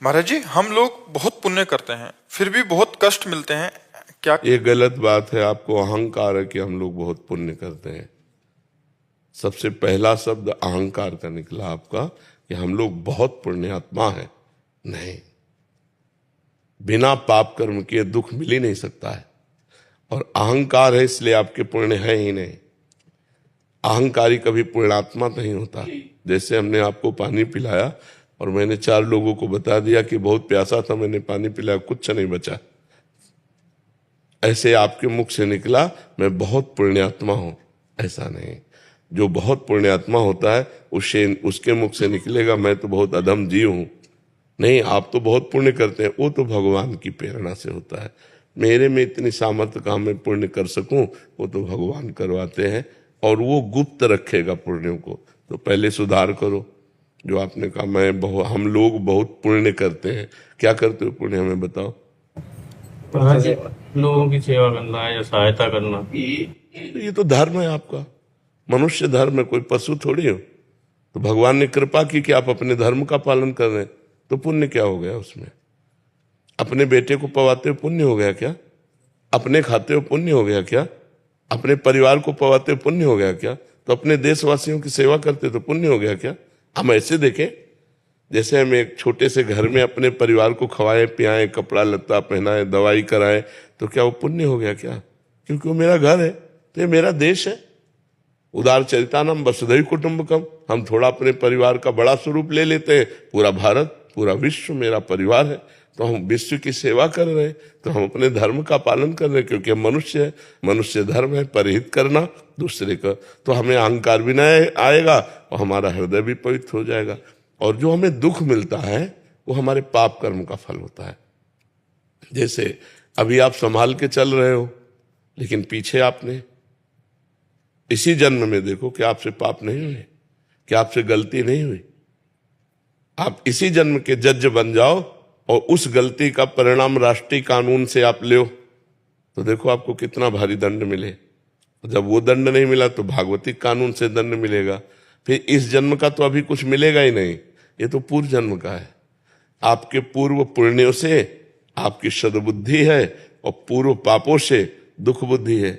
महाराज जी, हम लोग बहुत पुण्य करते हैं फिर भी बहुत कष्ट मिलते हैं, क्या? ये गलत बात है। आपको अहंकार है कि हम लोग बहुत पुण्य करते हैं। सबसे पहला शब्द अहंकार का निकला आपका कि हम लोग बहुत पुण्यात्मा है। नहीं, बिना पाप कर्म किए दुख मिल ही नहीं सकता है। और अहंकार है इसलिए आपके पुण्य है ही नहीं। अहंकारी कभी पुण्यात्मा नहीं होता। जैसे हमने आपको पानी पिलाया और मैंने 4 लोगों को बता दिया कि बहुत प्यासा था, मैंने पानी पिलाया, कुछ नहीं बचा, ऐसे आपके मुख से निकला मैं बहुत पुण्यात्मा हूं, ऐसा नहीं। जो बहुत पुण्यात्मा होता है उसके मुख से निकलेगा मैं तो बहुत अधम जीव हूं। नहीं, आप तो बहुत पुण्य करते हैं, वो तो भगवान की प्रेरणा से होता है। मेरे में इतनी सामर्थ्य का मैं पुण्य कर सकूं, वो तो भगवान करवाते हैं और वो गुप्त रखेगा पुण्यों को। तो पहले सुधार करो। जो आपने कहा हम लोग बहुत पुण्य करते हैं, क्या करते हो पुण्य हमें बताओ। महाराज जी, लोगों की सेवा करना या सहायता करना, ये तो धर्म है आपका, मनुष्य धर्म है, कोई पशु थोड़ी हो। तो भगवान ने कृपा की कि आप अपने धर्म का पालन कर रहे हैं, तो पुण्य क्या हो गया उसमें? अपने बेटे को पवाते हो पुण्य हो गया क्या? अपने खाते हो पुण्य हो गया क्या? अपने परिवार को पवाते हो पुण्य हो गया क्या? तो अपने देशवासियों की सेवा करते तो पुण्य हो गया क्या? हम ऐसे देखें जैसे हम एक छोटे से घर में अपने परिवार को खवाएं पियाएं, कपड़ा लत्ता पहनाएं, दवाई कराएं, तो क्या वो पुण्य हो गया क्या? क्योंकि वो मेरा घर है, तो ये मेरा देश है। उदार चरितानम वसुधैव कुटुंबकम। हम थोड़ा अपने परिवार का बड़ा स्वरूप ले लेते हैं, पूरा भारत पूरा विश्व मेरा परिवार है, तो हम विश्व की सेवा कर रहे हैं, तो हम अपने धर्म का पालन कर रहे हैं, क्योंकि हम मनुष्य है, मनुष्य धर्म है परहित करना दूसरे का। तो हमें अहंकार भी नहीं आएगा और हमारा हृदय भी पवित्र हो जाएगा। और जो हमें दुख मिलता है वो हमारे पाप कर्म का फल होता है। जैसे अभी आप संभाल के चल रहे हो, लेकिन पीछे आपने इसी जन्म में देखो कि आपसे पाप नहीं हुए, कि आपसे गलती नहीं हुई। आप इसी जन्म के जज बन जाओ और उस गलती का परिणाम राष्ट्रीय कानून से आप ले, तो देखो आपको कितना भारी दंड मिले। जब वो दंड नहीं मिला तो भागवतिक कानून से दंड मिलेगा। फिर इस जन्म का तो अभी कुछ मिलेगा ही नहीं, ये तो पूर्व जन्म का है। आपके पूर्व पुण्यों से आपकी सद्बुद्धि है और पूर्व पापों से दुख बुद्धि है।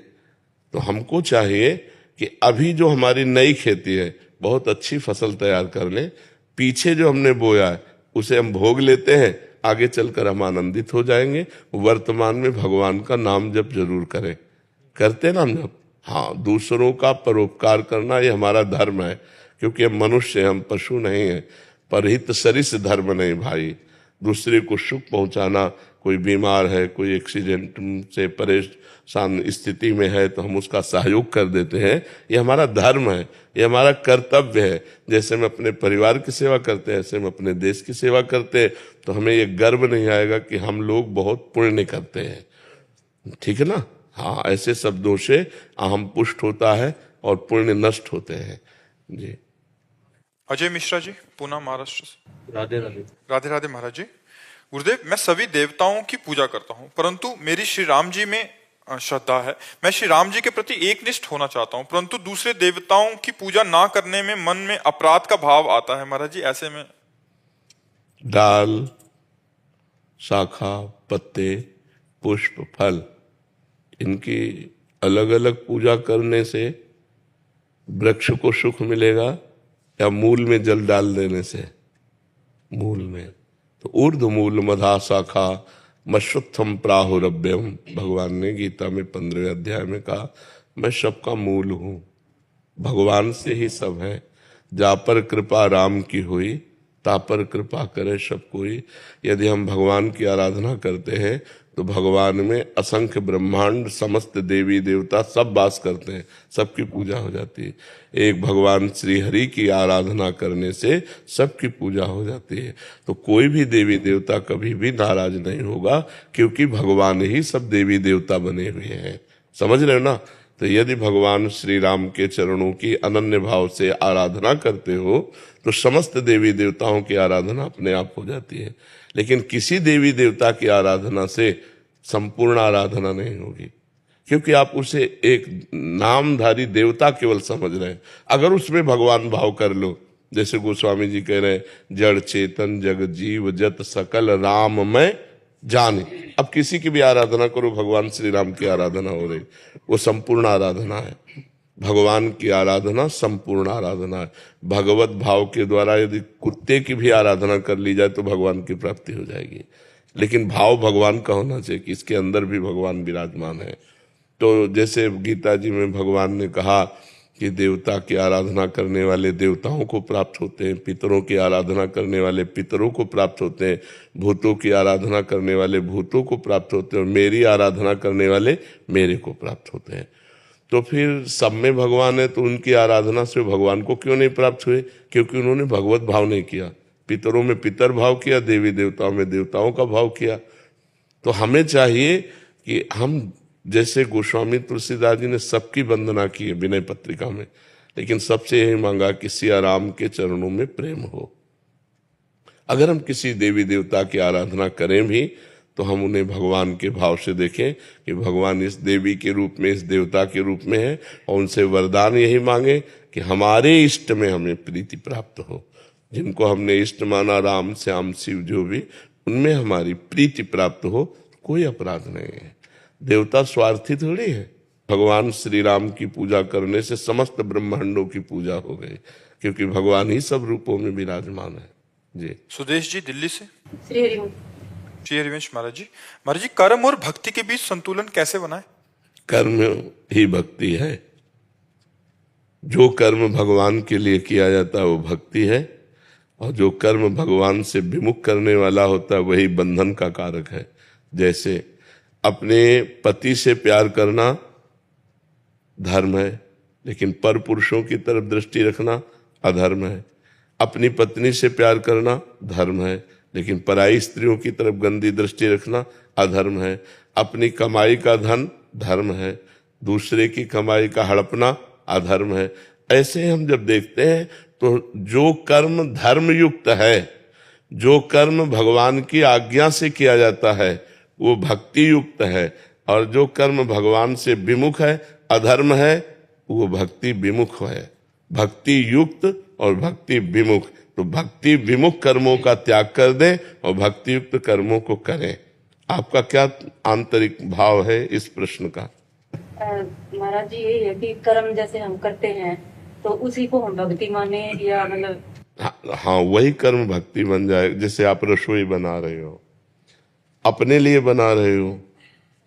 तो हमको चाहिए कि अभी जो हमारी नई खेती है बहुत अच्छी फसल तैयार कर लें, पीछे जो हमने बोया है उसे हम भोग लेते हैं, आगे चलकर हम आनंदित हो जाएंगे। वर्तमान में भगवान का नाम जप जरूर करें। करते नाम जप, हाँ, दूसरों का परोपकार करना ये हमारा धर्म है, क्योंकि हम मनुष्य हैं, हम पशु नहीं हैं। परहित सरिस धर्म नहीं भाई। दूसरे को सुख पहुंचाना, कोई बीमार है, कोई एक्सीडेंट से परेशान स्थिति में है तो हम उसका सहयोग कर देते हैं, ये हमारा धर्म है, ये हमारा कर्तव्य है। जैसे हम अपने परिवार की सेवा करते हैं ऐसे हम अपने देश की सेवा करते हैं, तो हमें ये गर्व नहीं आएगा कि हम लोग बहुत पुण्य करते हैं। ठीक है ना? हाँ, ऐसे शब्दों से अहम पुष्ट होता है और पुण्य नष्ट होते हैं। जी। अजय मिश्रा जी, पूना, महाराष्ट्र से। राधे राधे। राधे राधे महाराज जी। गुरुदेव, मैं सभी देवताओं की पूजा करता हूँ, परंतु मेरी श्री राम जी में श्रद्धा है। मैं श्री राम जी के प्रति एकनिष्ठ होना चाहता हूँ, परंतु दूसरे देवताओं की पूजा ना करने में मन में अपराध का भाव आता है महाराज जी। ऐसे में डाल, शाखा, पत्ते, पुष्प, फल, इनकी अलग अलग पूजा करने से वृक्ष को सुख मिलेगा या मूल में जल डाल देने से? मूल में। तो ऊर्ध्व मूल मधा शाखा मश्रुत्थम प्राहुरभ्यम, भगवान ने गीता में 15वें अध्याय में कहा मैं सबका मूल हूं। भगवान से ही सब है। जा पर कृपा राम की हुई, ता पर कृपा करे सब कोई। यदि हम भगवान की आराधना करते हैं तो भगवान में असंख्य ब्रह्मांड समस्त देवी देवता सब वास करते हैं, सबकी पूजा हो जाती है। एक भगवान श्री हरि की आराधना करने से सबकी पूजा हो जाती है। तो कोई भी देवी देवता कभी भी नाराज नहीं होगा, क्योंकि भगवान ही सब देवी देवता बने हुए हैं। समझ रहे हो ना? तो यदि भगवान श्री राम के चरणों की अनन्य भाव से आराधना करते हो तो समस्त देवी देवताओं की आराधना अपने आप हो जाती है। लेकिन किसी देवी देवता की आराधना से संपूर्ण आराधना नहीं होगी, क्योंकि आप उसे एक नामधारी देवता केवल समझ रहे हैं। अगर उसमें भगवान भाव कर लो, जैसे गोस्वामी जी कह रहे हैं, जड़ चेतन जग जीव जत सकल राम में जाने। अब किसी की भी आराधना करो, भगवान श्री राम की आराधना हो रही, वो संपूर्ण आराधना है। भगवान की आराधना संपूर्ण आराधना है। भगवत भाव के द्वारा यदि कुत्ते की भी आराधना कर ली जाए तो भगवान की प्राप्ति हो जाएगी, लेकिन भाव भगवान का होना चाहिए कि इसके अंदर भी भगवान विराजमान है। तो जैसे गीता जी में भगवान ने कहा कि देवता की आराधना करने वाले देवताओं को प्राप्त होते हैं, पितरों की आराधना करने वाले पितरों को प्राप्त होते हैं, भूतों की आराधना करने वाले भूतों को प्राप्त होते हैं, और मेरी आराधना करने वाले मेरे को प्राप्त होते हैं। तो फिर सब में भगवान है, तो उनकी आराधना से भगवान को क्यों नहीं प्राप्त हुए? क्योंकि उन्होंने भगवत भाव नहीं किया। पितरों में पितर भाव किया, देवी देवताओं में देवताओं का भाव किया। तो हमें चाहिए कि हम, जैसे गोस्वामी तुलसीदास जी ने सबकी वंदना की है विनय पत्रिका में, लेकिन सबसे यही मांगा कि सिया राम के चरणों में प्रेम हो। अगर हम किसी देवी देवता की आराधना करें भी तो हम उन्हें भगवान के भाव से देखें कि भगवान इस देवी के रूप में, इस देवता के रूप में है, और उनसे वरदान यही मांगे कि हमारे इष्ट में हमें प्रीति प्राप्त हो। जिनको हमने इष्ट माना, राम श्याम शिव जो भी, उनमें हमारी प्रीति प्राप्त हो, कोई अपराध नहीं है। देवता स्वार्थी थोड़ी है। भगवान श्री राम की पूजा करने से समस्त ब्रह्मांडों की पूजा हो गई, क्योंकि भगवान ही सब रूपों में विराजमान है। जी सुदेश जी दिल्ली से। श्री हरिवंश। श्री हरिवंश महाराज जी, कर्म और भक्ति के बीच संतुलन कैसे बनाए? कर्म ही भक्ति है। जो कर्म भगवान के लिए किया जाता है वो भक्ति है, और जो कर्म भगवान से विमुख करने वाला होता है वही बंधन का कारक है। जैसे अपने पति से प्यार करना धर्म है, लेकिन पर पुरुषों की तरफ दृष्टि रखना अधर्म है। अपनी पत्नी से प्यार करना धर्म है, लेकिन पराई स्त्रियों की तरफ गंदी दृष्टि रखना अधर्म है। अपनी कमाई का धन धर्म है, दूसरे की कमाई का हड़पना अधर्म है। ऐसे हम जब देखते हैं तो जो कर्म धर्म युक्त है, जो कर्म भगवान की आज्ञा से किया जाता है वो भक्ति युक्त है, और जो कर्म भगवान से विमुख है, अधर्म है, वो भक्ति विमुख है। भक्ति युक्त और भक्ति विमुख, तो भक्ति विमुख कर्मों का त्याग कर दें और भक्ति युक्त कर्मों को करें। आपका क्या आंतरिक भाव है इस प्रश्न का? महाराज जी, यही है कि कर्म जैसे हम करते हैं तो उसी को हम भक्ति माने, या मतलब? हाँ, वही कर्म भक्ति बन जाए। जैसे आप रसोई बना रहे हो, अपने लिए बना रहे हो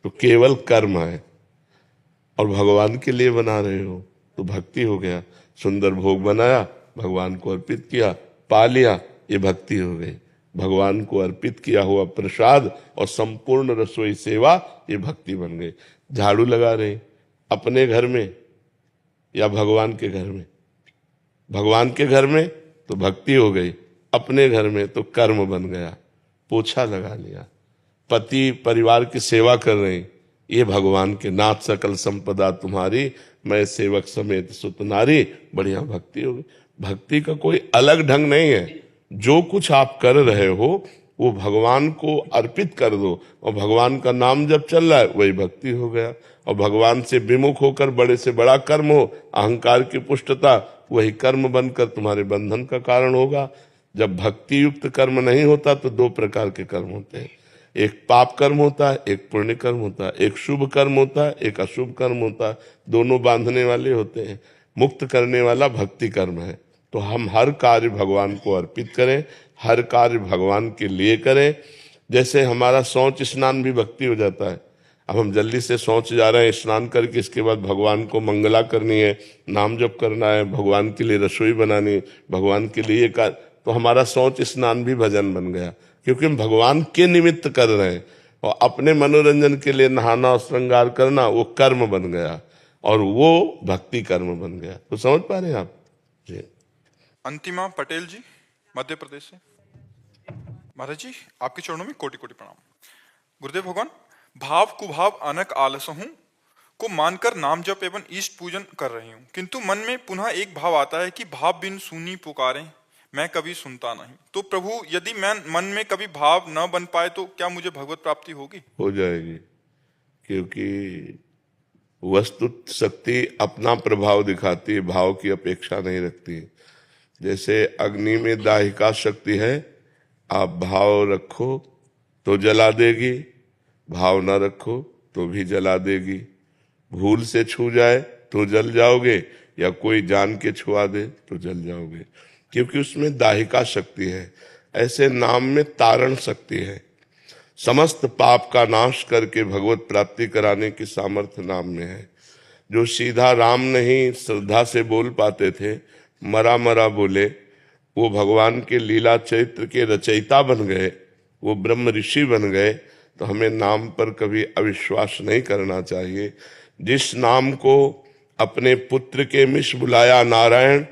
तो केवल कर्म है, और भगवान के लिए बना रहे हो तो भक्ति हो गया। सुंदर भोग बनाया, भगवान को अर्पित किया, पा लिया, ये भक्ति हो गई। भगवान को अर्पित किया हुआ प्रसाद और संपूर्ण रसोई सेवा, ये भक्ति बन गई। झाड़ू लगा रहे अपने घर में या भगवान के घर में? भगवान के घर में तो भक्ति हो गई, अपने घर में तो कर्म बन गया। पोछा लगा लिया, पति परिवार की सेवा कर रहे, ये भगवान के नाथ सकल संपदा तुम्हारी, मैं सेवक समेत सुत नारी, बढ़िया भक्ति हो गई। भक्ति का कोई अलग ढंग नहीं है। जो कुछ आप कर रहे हो वो भगवान को अर्पित कर दो, और भगवान का नाम जब चल रहा है वही भक्ति हो गया। और भगवान से विमुख होकर बड़े से बड़ा कर्म हो, अहंकार की पुष्टता, वही कर्म बनकर तुम्हारे बंधन का कारण होगा। जब भक्ति युक्त कर्म नहीं होता तो दो प्रकार के कर्म होते हैं, एक पाप कर्म होता है, एक पुण्य कर्म होता है, एक शुभ कर्म होता है, एक अशुभ कर्म होता है। दोनों बांधने वाले होते हैं। मुक्त करने वाला भक्ति कर्म है। तो हम हर कार्य भगवान को अर्पित करें, हर कार्य भगवान के लिए करें। जैसे हमारा शौच स्नान भी भक्ति हो जाता है। अब हम जल्दी से शौच जा रहे हैं, स्नान करके इसके बाद भगवान को मंगला करनी है, नाम जप करना है, भगवान के लिए रसोई बनानी है, भगवान के लिए तो हमारा शौच स्नान भी भजन बन गया, क्योंकि हम भगवान के निमित्त कर रहे हैं। और अपने मनोरंजन के लिए नहाना और श्रृंगार करना वो कर्म बन गया, और वो भक्ति कर्म बन गया। तो समझ पा रहे हैं आप जी? अंतिमा पटेल जी, मध्य प्रदेश से। महाराज जी, आपके चरणों में कोटि कोटि प्रणाम। गुरुदेव भगवान, भाव कुभाव अनक आलसहूं को मानकर नाम जप एवं इष्ट पूजन कर रही हूँ, किंतु मन में पुनः एक भाव आता है कि भाव बिन सुनी पुकारें, मैं कभी सुनता नहीं। तो प्रभु, यदि मैं मन में कभी भाव न बन पाए तो क्या मुझे भगवत प्राप्ति होगी? हो जाएगी, क्योंकि वस्तु शक्ति अपना प्रभाव दिखाती है, भाव की अपेक्षा नहीं रखती। जैसे अग्नि में दाहिका शक्ति है, आप भाव रखो तो जला देगी, भाव न रखो तो भी जला देगी। भूल से छू जाए तो जल जाओगे, या कोई जान के छुआ दे तो जल जाओगे, क्योंकि उसमें दाहिका शक्ति है। ऐसे नाम में तारण शक्ति है। समस्त पाप का नाश करके भगवत प्राप्ति कराने की सामर्थ्य नाम में है। जो सीधा राम नहीं श्रद्धा से बोल पाते थे, मरा मरा बोले, वो भगवान के लीला चरित्र के रचयिता बन गए, वो ब्रह्म ऋषि बन गए। तो हमें नाम पर कभी अविश्वास नहीं करना चाहिए। जिस नाम को अपने पुत्र के मिश बुलाया नारायण,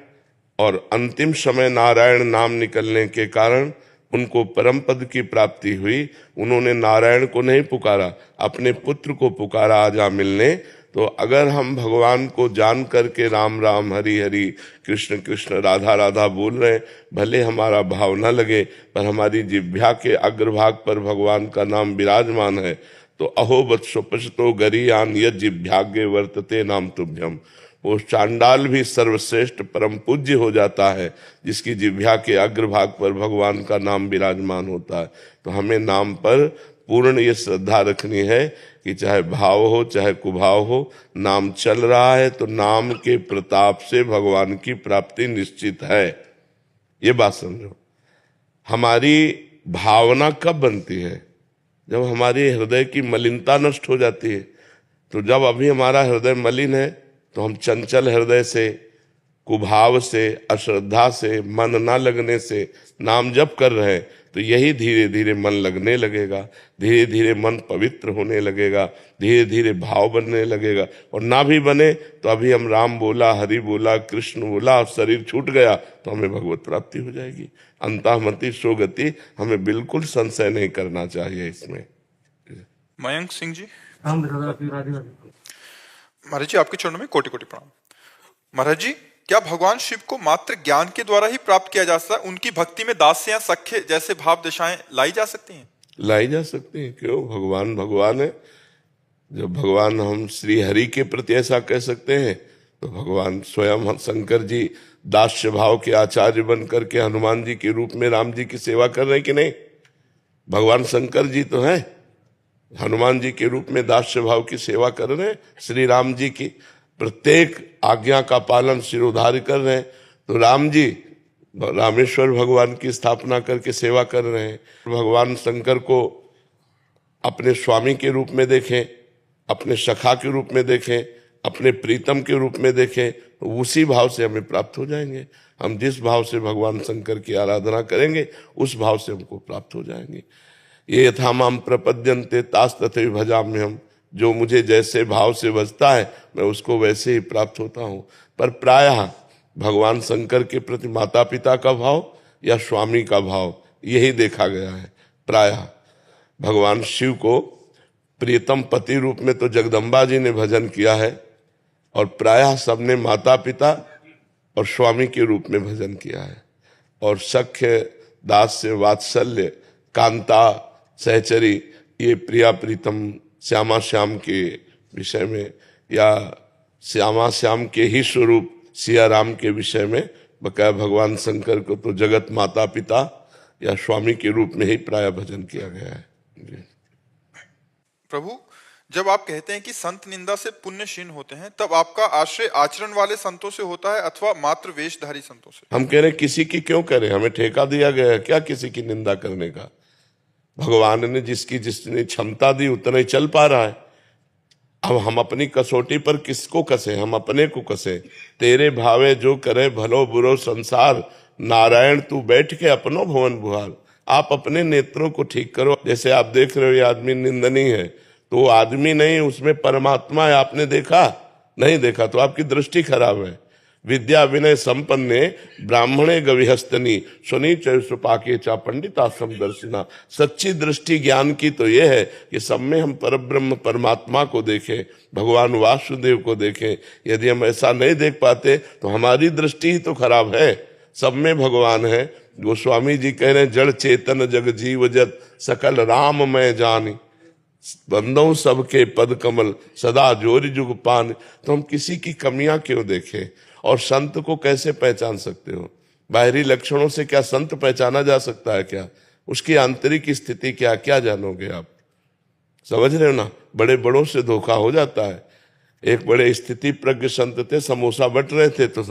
और अंतिम समय नारायण नाम निकलने के कारण उनको परम पद की प्राप्ति हुई। उन्होंने नारायण को नहीं पुकारा, अपने पुत्र को पुकारा आजा मिलने। तो अगर हम भगवान को जान करके राम राम हरि हरि कृष्ण कृष्ण राधा राधा बोल रहे हैं, भले हमारा भाव न लगे, पर हमारी जिह्वा के अग्रभाग पर भगवान का नाम विराजमान है, तो अहो वत्सो पश्तो गरीयान यद जिह्वाग्रे वर्तते नाम तुभ्यम। वो चांडाल भी सर्वश्रेष्ठ परम पूज्य हो जाता है जिसकी जिह्वा के अग्रभाग पर भगवान का नाम विराजमान होता है। तो हमें नाम पर पूर्ण ये श्रद्धा रखनी है कि चाहे भाव हो चाहे कुभाव हो, नाम चल रहा है तो नाम के प्रताप से भगवान की प्राप्ति निश्चित है। ये बात समझो। हमारी भावना कब बनती है? जब हमारी हृदय की मलिनता नष्ट हो जाती है। तो जब अभी हमारा हृदय मलिन है तो हम चंचल हृदय से, कुभाव से, अश्रद्धा से, मन ना लगने से नाम जप कर रहे हैं, तो यही धीरे धीरे मन लगने लगेगा, धीरे धीरे मन पवित्र होने लगेगा, धीरे धीरे भाव बनने लगेगा। और ना भी बने तो अभी हम राम बोला, हरि बोला, कृष्ण बोला, शरीर छूट गया तो हमें भगवत प्राप्ति हो जाएगी। अंतःमति सोगति, हमें बिल्कुल संशय नहीं करना चाहिए इसमें। मयंक सिंह जी। राधे महाराज जी, आपके चरणों में कोटि कोटि प्रणाम। महाराज जी, क्या भगवान शिव को मात्र ज्ञान के द्वारा ही प्राप्त किया जा सकता है? उनकी भक्ति में दास्य या सख्य जैसे भाव दशाएं लाई जा सकती हैं? लाई जा सकती हैं। क्यों? भगवान भगवान है। जब भगवान, हम श्री हरि के प्रति ऐसा कह सकते हैं, तो भगवान स्वयं शंकर जी दास्य भाव के आचार्य बन करके हनुमान जी के रूप में राम जी की सेवा कर रहे हैं कि नहीं? भगवान शंकर जी तो हैं, हनुमान जी के रूप में दास्य भाव की सेवा कर रहे हैं। श्री राम जी की प्रत्येक आज्ञा का पालन सिरोधार्य कर रहे हैं। तो राम जी रामेश्वर भगवान की स्थापना करके सेवा कर रहे हैं। भगवान शंकर को अपने स्वामी के रूप में देखें, अपने सखा के रूप में देखें, अपने प्रीतम के रूप में देखें, तो उसी भाव से हमें प्राप्त हो जाएंगे। हम जिस भाव से भगवान शंकर की आराधना करेंगे उस भाव से हमको प्राप्त हो जाएंगे। ये यथा माम प्रपद्यन्ते तास तथैव भजाम्यहम्। जो मुझे जैसे भाव से भजता है मैं उसको वैसे ही प्राप्त होता हूँ। पर प्रायः भगवान शंकर के प्रति माता पिता का भाव या स्वामी का भाव यही देखा गया है। प्रायः भगवान शिव को प्रियतम पति रूप में तो जगदम्बा जी ने भजन किया है, और प्रायः सबने माता पिता और स्वामी के रूप में भजन किया है। और सख्य, दास्य, वात्सल्य, कांता, सहचरी, ये प्रिया प्रीतम श्यामा श्याम के विषय में, या श्यामा श्याम के ही स्वरूप सिया राम के विषय में बकाया भगवान शंकर को तो जगत माता पिता या स्वामी के रूप में ही प्राय भजन किया गया है। प्रभु, जब आप कहते हैं कि संत निंदा से पुण्य क्षीण होते हैं, तब आपका आश्रय आचरण वाले संतों से होता है अथवा मात्र वेशधारी संतों से? हम कह रहे किसी की क्यों करें? हमें ठेका दिया गया है क्या किसी की निंदा करने का? भगवान ने जिसने क्षमता दी उतना ही चल पा रहा है। अब हम अपनी कसौटी पर किसको कसे? हम अपने को कसे। तेरे भावे जो करे भलो बुरो संसार, नारायण तू बैठ के अपनो भवन बुहार। आप अपने नेत्रों को ठीक करो। जैसे आप देख रहे हो ये आदमी निंदनीय है, तो वो आदमी नहीं, उसमें परमात्मा है। आपने देखा? नहीं देखा तो आपकी दृष्टि खराब है। विद्या विनय संपन्ने ब्राह्मणे गविहस्तनी सुनी चुपाके चा पंडिताश्रम दर्शना। सच्ची दृष्टि ज्ञान की तो ये है कि सब में हम परब्रह्म परमात्मा को देखें, भगवान वासुदेव को देखें। यदि हम ऐसा नहीं देख पाते तो हमारी दृष्टि ही तो खराब है। सब में भगवान है। गोस्वामी जी कह रहे हैं, जड़ चेतन जग जीव जत सकल राम मैं जानी, बंदों सबके पद कमल सदा जोरि जुग पान। तो हम किसी की कमियां क्यों देखें? और संत को कैसे पहचान सकते हो? बाहरी लक्षणों से क्या संत पहचाना जा सकता है क्या? उसकी आंतरिक स्थिति क्या जानोगे आप? समझ रहे हो ना? बड़े बड़ों से धोखा हो जाता है। एक बड़े स्थिति प्रज्ञ संत थे, समोसा बट रहे थे तो